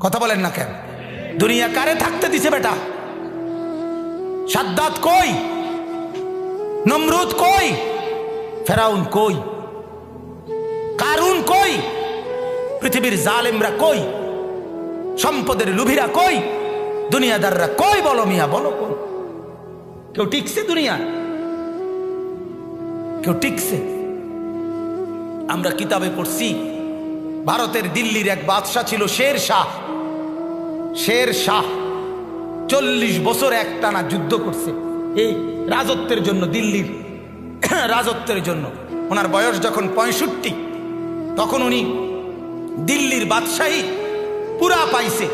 কথা বলেন না কেন? দুনিয়া কারে থাকতে দিছে বেটা? সাদ্দাত কই? নমরুদ কই? ফেরাউন কই? কারুন কই? পৃথিবীর জালেমরা কই? সম্পদের লুভিরা কই? দুনিয়াদাররা কই? বলো মিয়া, বলো কই? কেউ টিকছে দুনিয়া? কেউ টিকছে? আমরা কিতাবে পড়ছি ভারতের দিল্লির এক বাদশাহ ছিল শের শাহ। শের শাহ 40 বছর একটানা যুদ্ধ করছে এই রাজত্বের জন্য, দিল্লির রাজত্বের জন্য। ওনার বয়স যখন 65, তখন উনি দিল্লির বাদশাহী পুরা পাইছে।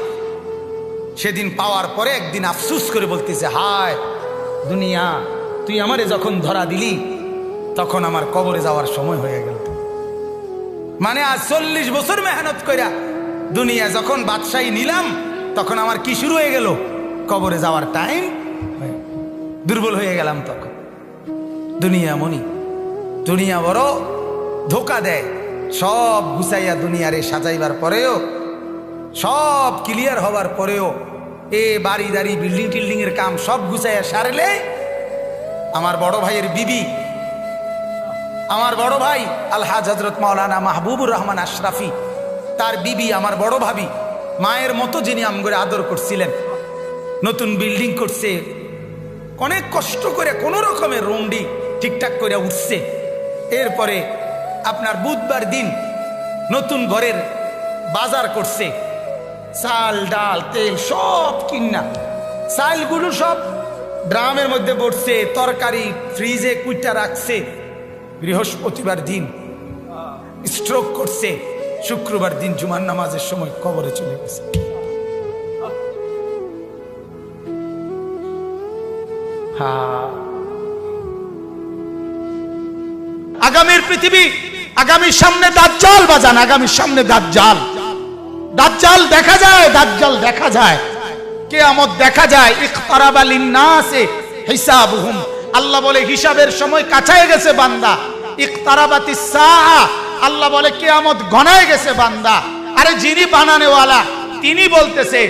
সেদিন পাওয়ার পরে একদিন আফসুস করে বলতেছে, হায় দুনিয়া, তুই আমারে যখন ধরা দিলি তখন আমার কবরে যাওয়ার সময় হয়ে গেল। মানে আজ 40 বছর মেহনত কইরা দুনিয়া যখন বাদশাহী নিলাম, তখন আমার কি শুরু হয়ে গেল? কবরে যাওয়ার টাইম। দুর্বল হয়ে গেলাম তখন। দুনিয়া মনি, দুনিয়া বড় ধোকা দেয়। সব গুছাইয়া দুনিয়ারে সাজাইবার পরেও, সব ক্লিয়ার হবার পরেও, এ বাড়ি দাড়ি বিল্ডিং টিল্ডিং এর কাম সব গুছাইয়া সারলে আমার বড় ভাইয়ের বিবি, আমার বড় ভাই আলহাজ হযরত মাওলানা মাহবুবুর রহমান আশরাফি, তার বিবি আমার বড় ভাবি, মায়ের মতো যিনি আমগরে আদর করছিলেন, নতুন বিল্ডিং করছে, অনেক কষ্ট করে কোন রকমের রুমডি ঠিকঠাক করে উঠছে। এরপরে আপনার বুধবার দিন নতুন ঘরের বাজার করছে, চাল ডাল তেল সব কিনা, চালগুলো সব ড্রামের মধ্যে পড়ছে, তরকারি ফ্রিজে কুইটা রাখছে। বৃহস্পতিবার দিন স্ট্রোক করছে, শুক্রবার দিন জুমার নামাজের সময় কবরে চলে গেছে। আগামীর পৃথিবী, আগামীর সামনে দাজ্জাল বাজান, আগামীর সামনে দাজ্জাল। দাজ্জাল দেখা যায়, দাজ্জাল দেখা যায়, কিয়ামত দেখা যায়। ইকতারাবা লিন্নাসে হিসাবুহুম, আল্লাহ বলে হিসাবের সময় কাছায় গেছে বান্দা। ইকতারাবাতিস সাআ, আল্লাহ বলে কিয়ামত ঘনায় গেছে বান্দা। আরে যিনি বানানেওয়ালা তিনি বলতেছে,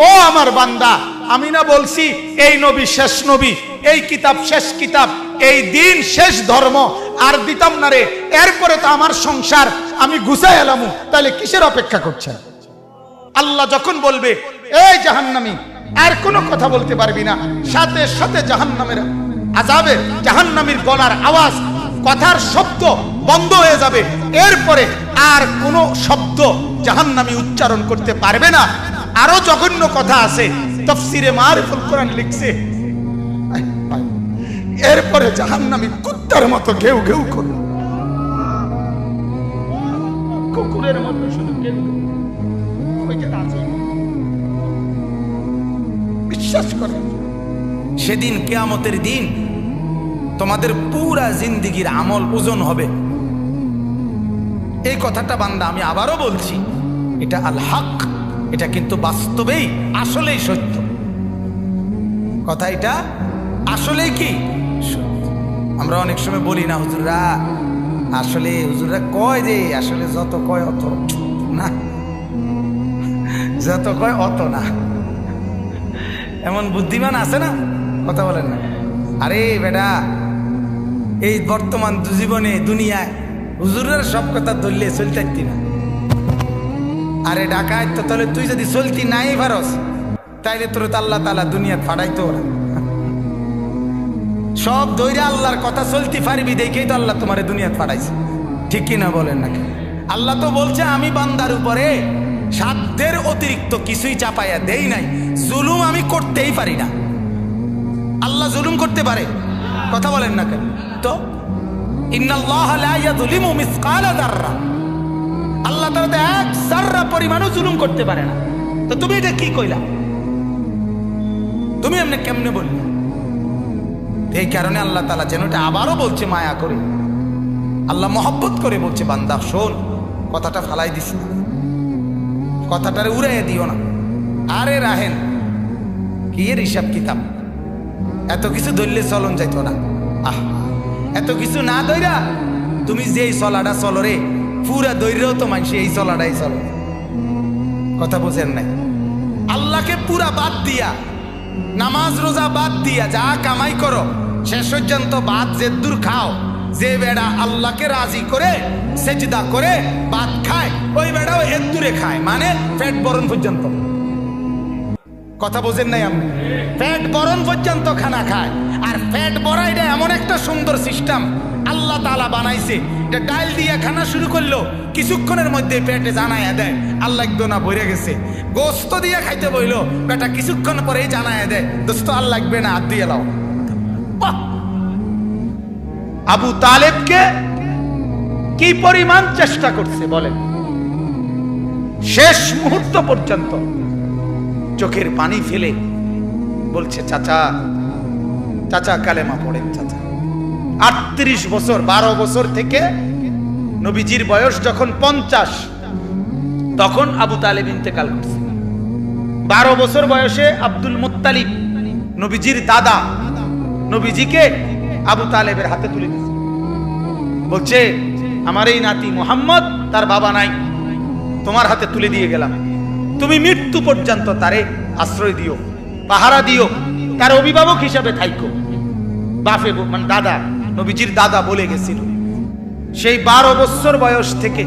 ও আমার বান্দা, আমি না বলছি এই নবী শেষ নবী, এই কিতাব শেষ কিতাব, এই দিন শেষ ধর্ম, আর দিতাম না রে। এরপরে তো আমার সংসার আমি গুছাই এলাম, তাহলে কিসের অপেক্ষা করছেন? আল্লাহ যখন বলবে এই জাহান্নামী, আর কোনো কথা বলতে পারবি না, সাথে সাথে জাহান্নামের আযাবের, জাহান্নামীর গলার আওয়াজ, কথার শব্দ বন্ধ হয়ে যাবে। এরপরে আর কোনো শব্দ জাহান্নামী উচ্চারণ করতে পারবে না। আরো জঘন্য কথা আছে, তাফসীরে মারিফুল কোরআন লিখছে, এরপরে জাহান্নামী কুত্তার মতো ঘেউ ঘেউ করবে, কুকুরের মতো শুধু ঘেউ ঘেউ। বিশ্বাস করেন, সেদিন কিয়ামতের দিন তোমাদের পুরা জিন্দেগির আমল ওজন হবে। এই কথাটা বান্দা আমি আবারও বলছি, এটা আল হক, এটা কিন্তু বাস্তবেই আসলেই সত্য কথা। এটা আসলেই কি আমরা অনেক সময় বলি না, হুজুররা আসলে, হুজুররা কয় যে আসলে যত কয় অত না, যত কয় অত না। এমন বুদ্ধিমান আছে না, কথা বলেন না। আরে বেটা, এই বর্তমান জীবনে দুনিয়ায় হুজুরের সব কথা ধরলে চলতে না। আরে ডাকায় তো, তাহলে তুই যদি চলতি নাই পারস, তাইলে তোর তো আল্লাহ তাআলা দুনিয়া ফাড়াইতো ওরা। সব দইরা আল্লাহর কথা চলতে পারবি দেখেই তো আল্লাহ তোমারে দুনিয়া ফাড়াইছে, ঠিক কিনা বলেন নাকি? আল্লাহ তো বলছে আমি বান্দার উপরে সাধ্যের অতিরিক্ত কিছুই চাপাইয়া দেই নাই, জুলুম আমি করতেই পারি না। আল্লাহ জুলুম করতে পারে? কথা বলেন না কেন? তো ইন্নাল্লাহা লা ইয়াযলিমু মিসকালা যাররা, আল্লাহ তাআলা তো এক যাররা পরিমাণও জুলুম করতে পারে না। তো তুমি এটা কি কইলা? তুমি এমনি কেমনে বললে? এই কারণে আল্লাহ তাআলা যেন এটা আবারও বলছে মায়া করে, আল্লাহ মহব্বত করে বলছে, বান্দা শোন, কথাটা ফালাই দিস না, কথাটারে উড়াইয়া দিও না। আরে রাহেন কি এর হিসাব কিতাব, এত কিছু ধরলে চলন যাইতো না। আহ, এত কিছু না ধইরা তুমি যে চলাটা চলো রে, পুরা দৈরেও তো মানুষ এই চলাটাই চলো। কথা বোঝেন নাই? আল্লাহকে পুরা বাদ দিয়া, নামাজ রোজা বাদ দিয়া যা কামাই করো শেষ পর্যন্ত বাদ যে দূর খাও, যে বেড়া আল্লাহকে রাজি করে সেজদা করে বাদ খায় ওই বেড়াও এর দূরে খায়, মানে পেট বরণ পর্যন্ত। কথা বোঝেন নাই? আমি পেট বরণ পর্যন্ত খানা খায়। আর পেট ভরা এটা এমন একটা সুন্দর সিস্টেম আল্লাহ তাআলা বানাইছে, এটা ডাল দিয়ে খানা শুরু করলো কিছুক্ষণের মধ্যে পেটে জানায়া দেয় আল্লাহ একদোনা ভরে গেছে। গোস্ত দিয়ে খাইতে বইলো বেটা কিছুক্ষণ পরেই জানায়া দেয় দোস্ত আর লাগবে না, হাত দিয়ে লাও। আবু তালেবকে কি পরিমাণ চেষ্টা করছে বলেন, শেষ মুহূর্ত পর্যন্ত চোখের পানি ফেলে বলছে চাচা, চাচা কালেমা পড়েন চাচা। 38 বছর, 12 বছর থেকে নবীজির বয়স যখন 50 তখন আবু তালেব ইন্তেকাল করছে। 12 বছর বয়সে আব্দুল মুত্তালিব নবীজির দাদা নবীজিকে আবু তালেবের হাতে তুলে দিয়েছে, বলছে আমার এই নাতি মুহাম্মদ, তার বাবা নাই, তোমার হাতে তুলে দিয়ে গেলাম, তুমি মৃত্যু পর্যন্ত তারে আশ্রয় দিও, পাহারা দিও, তার অভিভাবক হিসাবে থাইকো। বাপে মানে দাদা, নবীজির দাদা বলে গেছিল। সেই 12 বছর বয়স থেকে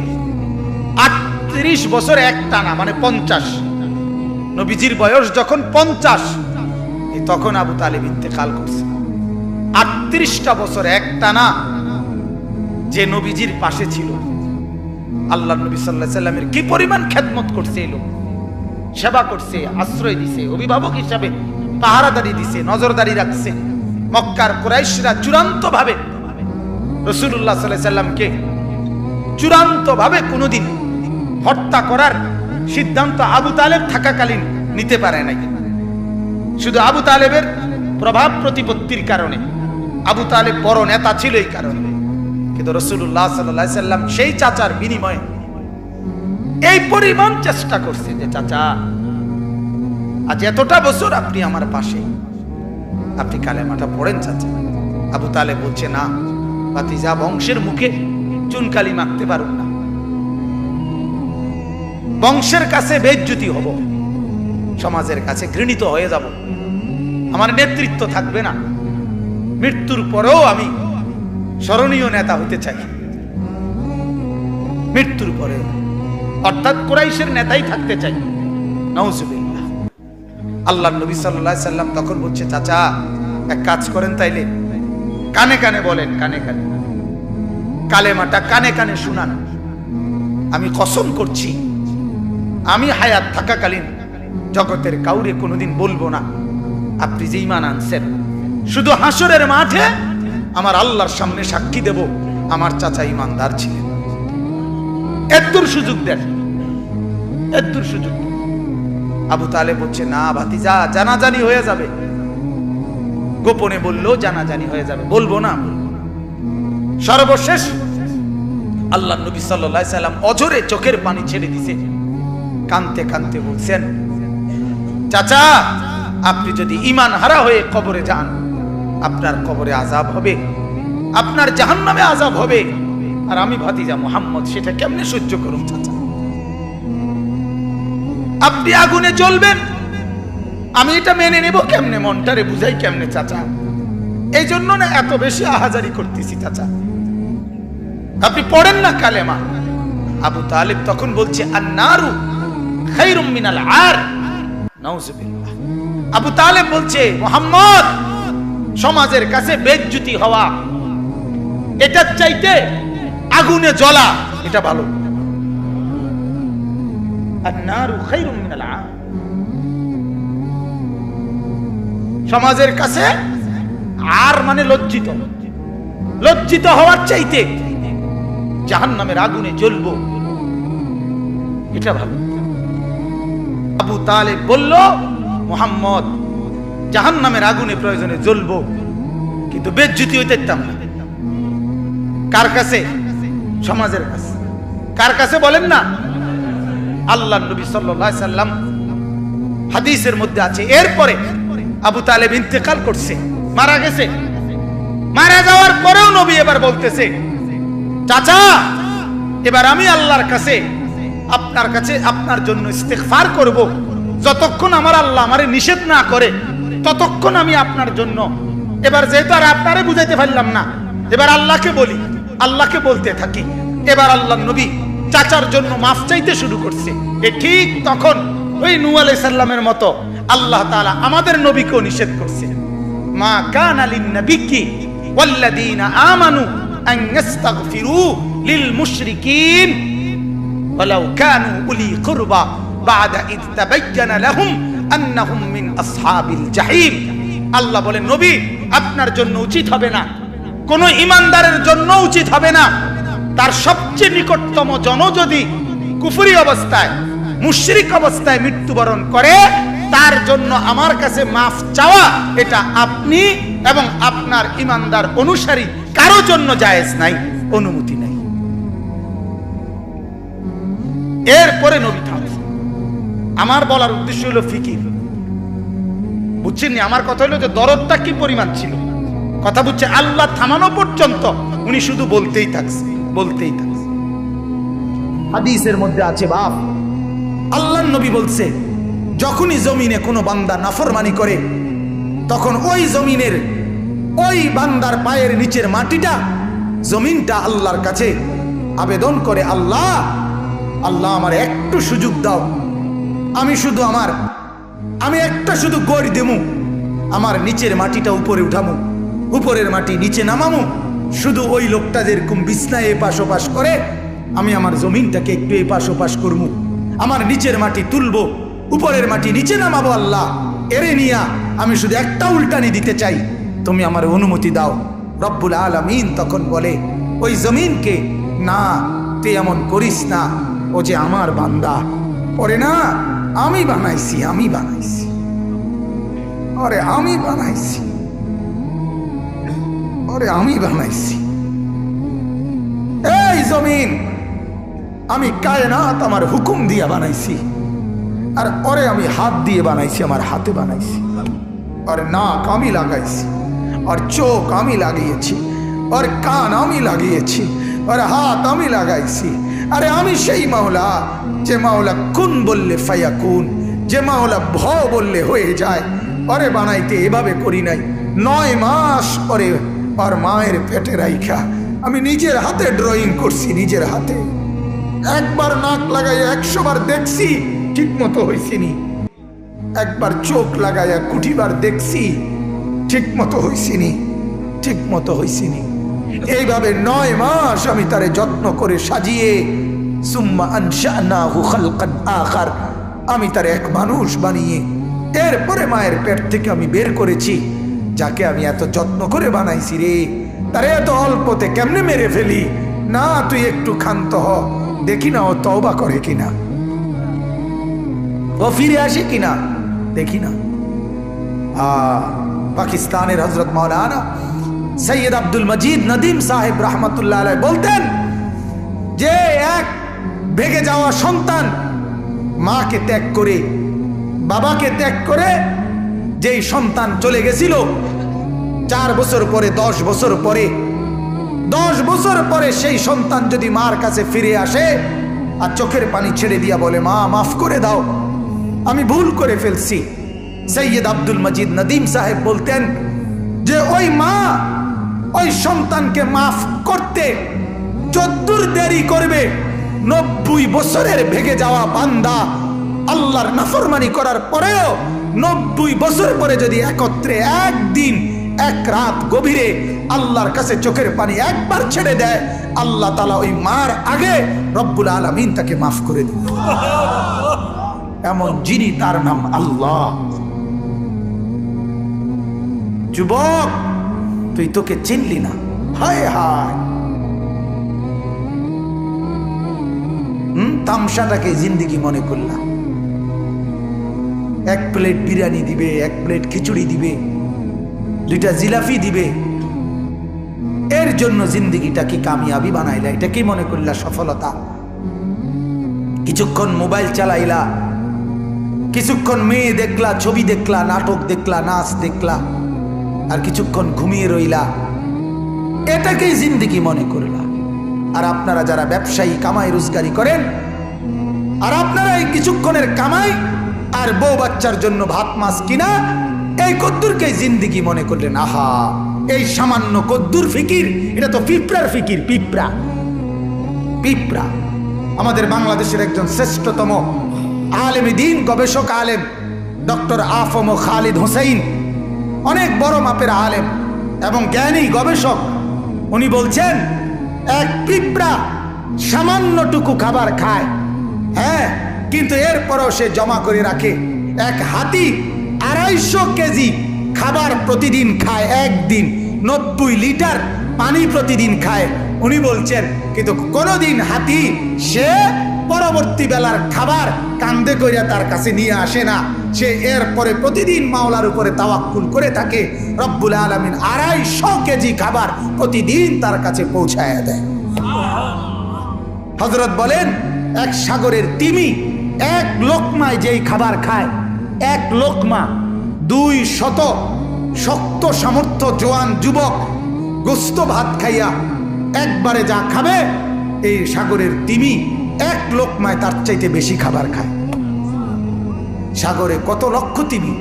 38 বছর একটানা মানে 50, নবীজির বয়স যখন 50 তখন আবু তালেব ইন্তেকাল করছে। 38টা বছর একটানা যে নবীজির পাশে ছিল, আল্লাহ নবী সাল্লাল্লাহু আলাইহি সাল্লামের কি পরিমাণ খেদমত করছে, এই লোক সেবা করছে, আশ্রয় দিছে, অভিভাবক হিসাবে পাহারাদারি দিছে, নজরদারি রাখছে। মক্কার কুরাইশরা চূড়ান্ত ভাবে রাসূলুল্লাহ সাল্লাল্লাহু আলাইহি সাল্লামকে চূড়ান্ত ভাবে কোনোদিন হত্যা করার সিদ্ধান্ত আবু তালেব থাকাকালীন নিতে পারে নাই। শুধু আবু তালেবের প্রভাব প্রতিপত্তির কারণে, আবু তালেব বড় নেতা ছিল এই কারণে, কিন্তু রাসূলুল্লাহ সাল্লাল্লাহু আলাইহি সাল্লাম সেই চাচার বিনিময়ে এই পরিমাণ চেষ্টা করছে যে চাচা আজ এতটা বছর আপনি আমার পাশে, আপনি কালেমাটা পড়েন চাচা। আবু তালেব বলছে না ভাতিজা, বংশের মুখে চুনকালি মাখতে পারুন না, বংশের কাছে বেইজ্জতি হব, সমাজের কাছে ঘৃণিত হয়ে যাব, আমার নেতৃত্ব থাকবে না, মৃত্যুর পরেও আমি স্মরণীয় নেতা হতে চাই, মৃত্যুর পরে অর্থাৎ কুরাইশের নেতাই থাকতে চাই। নাউজুবিল্লাহ। আল্লাহর নবী সাল্লাল্লাহু আলাইহি সাল্লাম তখন বলছে চাচা এক কাজ করেন, তাইলে কানে কানে বলেন, কানে কানে কালেমাটা কানে কানে শুনান। আমি কসম করছি আমি হায়াত থাকাকালীন জগতের কাউরে কোনোদিন বলবো না আপনি যে ঈমান আনছেন, শুধু হাসরের মাঠে আমার আল্লাহর সামনে সাক্ষী দেব আমার চাচা ঈমানদার ছিলেন। এতদূর সুযোগ দেন, এতদূর সুযোগ। আবু তালেব বলছে না ভাতিজা, জানাজানি হয়ে যাবে, গোপনে বললেও জানাজানি হয়ে যাবে, বলবো না। সর্বশেষ আল্লাহ নবী সাল্লাল্লাহু আলাইহি সাল্লাম অঝরে চোখের পানি ছেড়ে দিছে, কাঁদতে কাঁদতে বলছেন চাচা আপনি যদি ঈমান হারা হয়ে কবরে যান, আপনার কবরে আযাব হবে, আপনার জাহান্নামে আযাব হবে, আর আমি ভাতিজা মুহাম্মদ সেটা কেমনে সহ্য করুন চাচা? আপনি আগুনে জ্বলবেন, আমি এটা মেনে নেব কেমনে, মনটারে বুঝাই কেমনে চাচা? এই জন্য না এত বেশি আহাজারি করতেছি চাচা, আপনি পড়েন না কালেমা। আবু তালেব তখন বলছে আন-নারু খায়রুম মিনাল আর। নাউজুবিল্লাহ। আবু তালেব বলছে মুহাম্মদ, সমাজের কাছে বেইজ্জতি হওয়া এটার চাইতে আগুনে জ্বলা এটা ভালো। আন-নারু খায়রুম মিনাল আর। সমাজের কাছে আর মানে লজ্জিত, লজ্জিত হওয়ার চাইতে জাহান্নামের আগুনে জ্বলবো এটা ভালো। আবু তালেব বলল মুহাম্মদ জাহান্নামের আগুনে প্রয়োজনে জ্বলবো, কিন্তু বেইজ্জতি হইতে দিতাম না। কার কাছে? সমাজের কাছে। কার কাছে বলেন না? আল্লাহর নবী সাল্লাল্লাহু আলাইহি সাল্লাম হাদিসের মধ্যে আছে এরপরে আবু তালেব ইন্তেকাল করছে, মারা গেছে। মারা যাওয়ার পরেও নবী এবার বলতেছে চাচা এবার আমি আল্লাহর কাছে আপনার কাছে আপনার জন্য ইস্তেগফার করব। যতক্ষণ আমার আল্লাহ আমারে নিষেধ না করে ততক্ষণ আমি আপনার জন্য। এবার যেহেতু আর আপনারে বুঝাইতে পারলাম না, এবার আল্লাহকে বলি, আল্লাহকে বলতে থাকি। এবার আল্লাহর নবী চাচার জন্য মাফ চাইতে শুরু করছে। ঠিক তখন ওই নূহ আলাইহিস সালামের মতো আল্লাহ তাআলা আমাদের নবীকেও নিষেধ করছে, মা কানা লিন নাবিয়্যি ওয়াল্লাযীনা আমানু আন ইস্তাগফিরু লিল মুশরিকিন ওয়ালাউ কানু উলি কুরবা বা'দা ইয তাবায়্যানা লাহুম আন্নাহুম মিন আসহাবিল জাহিম। আল্লাহ বলেন, নবী আপনার জন্য উচিত হবে না, কোন ঈমানদারের জন্য উচিত হবে না, তার সবচেয়ে নিকটতম জন যদি কুফরি অবস্থায় মুশরিক অবস্থায় মৃত্যুবরণ করে, তার জন্য আমার কাছে মাফ চাওয়া এটা আপনি এবং আপনার ঈমানদার অনুসারী কারো জন্য জায়েজ নাই, অনুমতি নাই। এরপরে নবী থামছে। আমার বলার উদ্দেশ্য হলো ফিকির, বুঝছেন? আমার কথা হলো যে দরদটা কি পরিমাণ ছিল, কথা বুঝছে? আল্লাহ থামানো পর্যন্ত উনি শুধু বলতেই থাকছে, বলতেই থাকছে। হাদিসের মধ্যে আছে, বাপ আল্লাহর নবী বলছে, যখনই জমিনে কোনো বান্দা নাফরমানি করে তখন ওই জমিনের ওই বান্দার পায়ের নিচের মাটিটা, জমিনটা আল্লাহর কাছে আবেদন করে, আল্লাহ আল্লাহ আমার একটু সুযোগ দাও, আমি একটা শুধু গড় দেমু, আমার নিচের মাটিটা উপরে উঠামু, উপরের মাটি নিচে নামামু, শুধু ওই লোকটা যেরকম বিছনায় এপাশ ওপাশ করে আমি আমার জমিনটাকে একটু এপাশ ওপাশ করবো, আমার নিচের মাটি তুলবো, উপরের মাটি নিচে নামাবো, আল্লাহ এরে নিয়া আমি শুধু একটা উল্টানি দিতে চাই, তুমি আমার অনুমতি দাও। রব্বুল আলামিন তখন বলে ওই জমিনকে, না তুই এমন করিস না, ও যে আমার বান্দা, ওরে না আমি বানাইছি, আরে আমি বানাইছি, এই জমিন আমি কায়নাত আমার হুকুম দিয়ে বানাইছি, আর ওরে আমি হাত দিয়ে বানাইছি, আমার হাতে বানাইছি, আর নাক আমি লাগাইছি, আর চোখ আমি লাগিয়েছি, আর কান আমি লাগিয়েছি, আর হাত আমি লাগাইছি। আরে আমি সেই মাওলা, যে মাওলা কুন বললে ফায়াকুন, যে মাওলা ভ বললে হয়ে যায়। ওরে বানাইতে এভাবে করি নাই, 9 মাস পরে আর মায়ের পেটে রাইখা আমি নিজের হাতে ড্রয়িং করছি, নিজের হাতে একবার নাক লাগাইয়া 100 বার দেখছি, ঠিক মতো হয়েছিনি, একবার চোখ লাগাইয়া কুটিবার দেখছি, ঠিক মতো হয়েছিনি। এইভাবে 9 মাস আমি তারে যত্ন করে সাজিয়ে, সুম্মা আনশানাহু খালকান আখার, আমি তার এক মানুষ বানিয়ে এরপরে মায়ের পেট থেকে আমি বের করেছি। যাকে আমি এত যত্ন করে বানাইছি রে, তারে এত অল্পতে কেমনে মেরে ফেলি? না তুই একটু ক্ষান্ত হ, দেখি না ও তওবা করে কিনা, ও ফিরে আসে কিনা, দেখি না। পাকিস্তানের হযরত মাওলানা সৈয়দ আব্দুল মজিদ নদীম সাহেব রহমতুল্লাহ আলাইহি বলতেন যে এক ভেগে যাওয়া সন্তান মাকে ত্যাগ করে, বাবাকে ত্যাগ করে যেই সন্তান চলে গেছিল, 4 বছর পরে 10 বছর পরে 10 বছর পরে সেই সন্তান যদি মার কাছে ফিরে আসে আর চোখের পানি ছেড়ে দিয়া বলে, মা মাফ করে দাও, আমি ভুল করে ফেলছি, সৈয়দ আব্দুল মজিদ নদীম সাহেব বলতেন যে ওই মা ওই সন্তানকে মাফ করতে যদ্দূর দেরি করবে, 90 বছরের ভেগে যাওয়া বান্দা আল্লাহর নাফরমানি করার পরেও 90 বছর পরে যদি একত্রে একদিন এক রাত গভীরে আল্লাহর কাছে চোখের পানি একবার ছেড়ে দেয়, আল্লাহ তাআলা ওই মার আগে রব্বুল আলামিন তাকে মাফ করে দিন। এমন যিনি, তার নাম আল্লাহ। যুবক তুই তোকে চিনলি না, হায় হায়, তামসাটাকে জিন্দেগি মনে করলাম। 1 প্লেট বিরিয়ানি দিবে, 1 প্লেট খিচুড়ি দিবে, 2টা জিলাপি দিবে, এর জন্য জিন্দেগিটা কি কামিয়াবি বানাইলা? এটা কি মনে করলা সফলতা? কিছুক্ষণ মোবাইল চালাইলা, কিছুক্ষণ মেয়ে দেখলা, ছবি দেখলা, নাটক দেখলা, নাচ দেখলা, আর কিছুক্ষণ ঘুমিয়ে রইলা, এটাকেই জিন্দেগি মনে করলা। আর আপনারা যারা ব্যবসায়ী কামাই রোজগারি করেন, আর আপনারা এই কিছুক্ষণের কামাই আর বউ বাচ্চার জন্য ভাত মাছ কিনা এই কদ্দুরকে জিন্দিগি মনে করলেন। আহা, এই সামান্য কদ্দুর ফিকির, এটা তো পিঁপড়ার ফিকির। পিঁপড়া পিঁপড়া। আমাদের বাংলাদেশের একজন শ্রেষ্ঠতম আলেমে দ্বীন, গবেষক আলেম ডক্টর আফম খালিদ হোসেন, অনেক বড় মাপের আলেম এবং জ্ঞানী গবেষক, উনি বলছেন এক পিঁপড়া সামান্যটুকু খাবার খায়, হ্যাঁ, কিন্তু এরপরও সে জমা করে রাখে। এক হাতি 250 কেজি খাবার প্রতিদিন খায়, একদিন 90 লিটার পানি প্রতিদিন খায়। উনি বলছেন কিন্তু কোনোদিন হাতি সে পরবর্তী বেলার খাবার কান্দে কইরা তার কাছে নিয়ে আসে না। সে এরপরে প্রতিদিন মাওলার উপরে তাওয়াক্কুল করে থাকে। রব্বুল আলামিন 250 কেজি খাবার প্রতিদিন তার কাছে পৌঁছায় দেয়। হযরত বলেন এক সাগরের তিমি এক লোকমায় যেই খাবার খায়, এক লোকমা 200 শক্ত সামর্থ্য জোয়ান যুবক গোস্ত ভাত খাইয়া একবারে যা খাবে, এই সাগরের তিমি এক লোকমায় তার চাইতে বেশি খাবার খায়। সাগরে কত লক্ষ তিমি,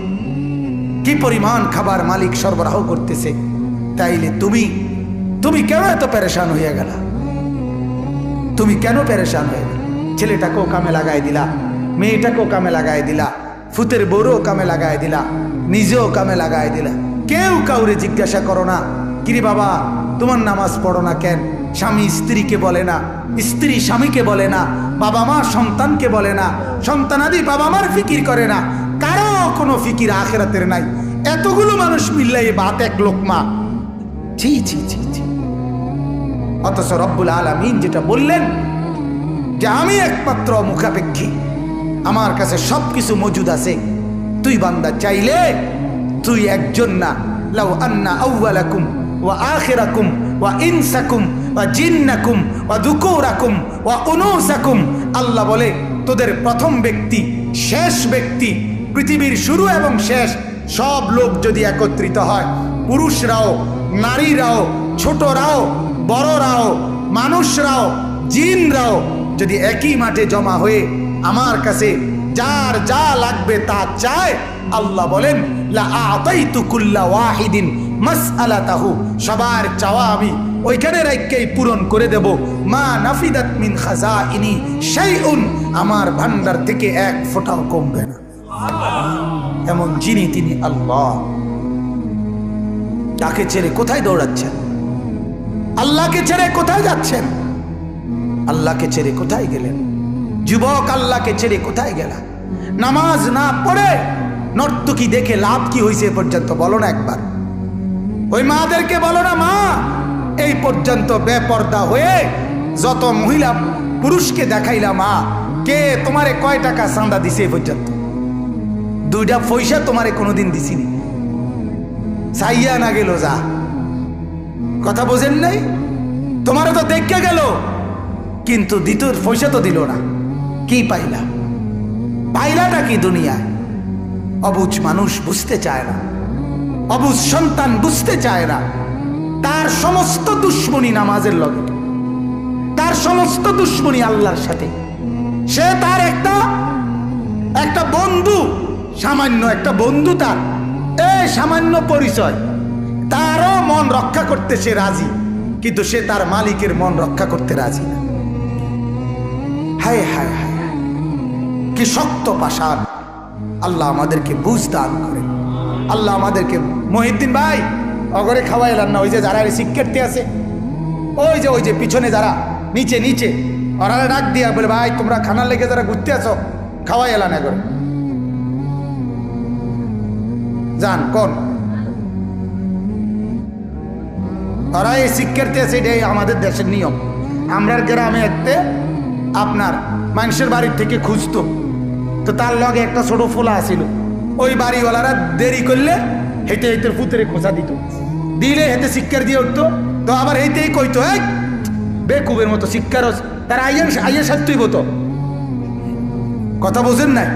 কি পরিমাণ খাবার মালিক সরবরাহ করতেছে। তাইলে তুমি কেন এত পেরেশান হইয়া গেলা? তুমি কেন পেরেশান হয়ে গেল? ছেলেটাকেও কামে লাগাই দিলা, মেয়েটাকেও কামে লাগাই দিলা, ফুতের বউরও কামে লাগাই দিলা, নিজেও কামে লাগাই দিলা। কেউ কাউরে জিজ্ঞাসা করো না, কিরে বাবা তোমার নামাজ পড়ো না কেন? স্বামী স্ত্রীকে বলে না, স্ত্রী স্বামীকে বলে না, বাবা মা সন্তানকে বলে না, সন্তানাদি বাবা মার ফিকির করে না, কারো কোনো ফিকির আখিরাতের নাই। এতগুলো মানুষ মিললে এই ভাত এক লোকমা, ছি ছি ছি ছি। অথচ রব্বুল আলামিন যেটা বললেন যে আমি একমাত্র মুখাপেক্ষী, আমার কাছে সবকিছু মজুদ আছে। তুই বান্দা চাইলে তুই একজন না, লাউ আন্না আউয়ালাকুম ওয়া আখিরাকুম ওয়া ইনসাকুম ওয়া জিন্নাকুম ওয়া যুকুরাকুম ওয়া উনুসাকুম, আল্লাহ বলে তোদের প্রথম ব্যক্তি, শেষ ব্যক্তি, পৃথিবীর শুরু এবং শেষ সব লোক যদি একত্রিত হয়, পুরুষরাও নারীরাও ছোটরাও বড়রাও মানুষরাও জিনরাও যদি একই মাঠে জমা হয়ে আমার কাছে যার যা লাগবে তা চায়, আল্লাহ বলেন লা আতাইতু কুল্লা ওয়াহিদিন মাসআলাতাহু, সবার চাওয়া আমি ওইখানে রাখকেই পূরণ করে দেব। মা নাফিদাত মিন খাজাইনি শাইউন, আমার ভান্ডার থেকে এক ফোঁটাও কমবে না। এমন যিনি তিনি আল্লাহ। তাকে ছেড়ে কোথায় দৌড়াচ্ছেন? আল্লাহকে ছেড়ে কোথায় যাচ্ছেন? আল্লাহকে ছেড়ে কোথায় গেলেন? যুবক, আল্লাহকে ছেড়ে কোথায় গেলা? নামাজ না পড়ে নর্তকী দেখে লাভ কি হয়েছে পর্যন্ত বলো না একবার। ওই মাদেরকে বলো না, মা এই পর্যন্ত বেপর্দা হয়ে যত মহিলা পুরুষকে দেখাইলা, মা কে তোমারে কয় টাকা চাঁদা দিছে এই পর্যন্ত? 2টা পয়সা তোমারে কোনোদিন দিছিনি, চাইয়া না গেল যা। কথা বোঝেন নাই? তোমারও তো দেখে গেল, কিন্তু দ্বিতীয় পয়সা তো দিল না। কি পাইলা? পাইলাটা কি দুনিয়ায়? অবুঝ মানুষ বুঝতে চায় না, অবুঝ সন্তান বুঝতে চায় না। তার সমস্ত দুশ্মনী নামাজের লগে, তার সমস্ত দুশ্মনী আল্লাহর সাথে। সে তার একটা বন্ধু, সামান্য একটা বন্ধু, তার এই সামান্য পরিচয়, তারও মন রক্ষা করতে সে রাজি, কিন্তু সে তার মালিকের মন রক্ষা করতে রাজি না। হায় হায় হায়, কি শক্ত পাষাণ। আল্লাহ আমাদেরকে বুঝ দান করেন। আল্লাহ আমাদেরকে, মহিউদ্দিন ভাই অগরে খাওয়াইলাম না, ওই যে যারা শিক্ষার্থী আছে, ওই যে পিছনে যারা নিচে ওরা ডাক দিয়া বলে, ভাই তোমরা খানার লেগে যারা ঘুরতে আছো খাওয়াই এলাম এগরে যান। কোন ওরা এই শিক্ষার্থী আছে, এটাই আমাদের দেশের নিয়ম। আমরা গ্রামে একতে আপনার মানুষের বাড়ির থেকে খুঁজতো, তো তার লগে একটা ছোট ফোলা আছিল, ওই বাড়িওয়ালারা দেরি করলে হেঁটে হেঁটে ফুতেরে খোঁচা দিত, দিলে হেঁটে শিক্ষার দিয়ে উঠতো, তো আবার হেঁটেই কইতো এই বেকুবের মতো শিক্ষার, তার আইয়ের সাথেই হতো। কথা বোঝেন নাই?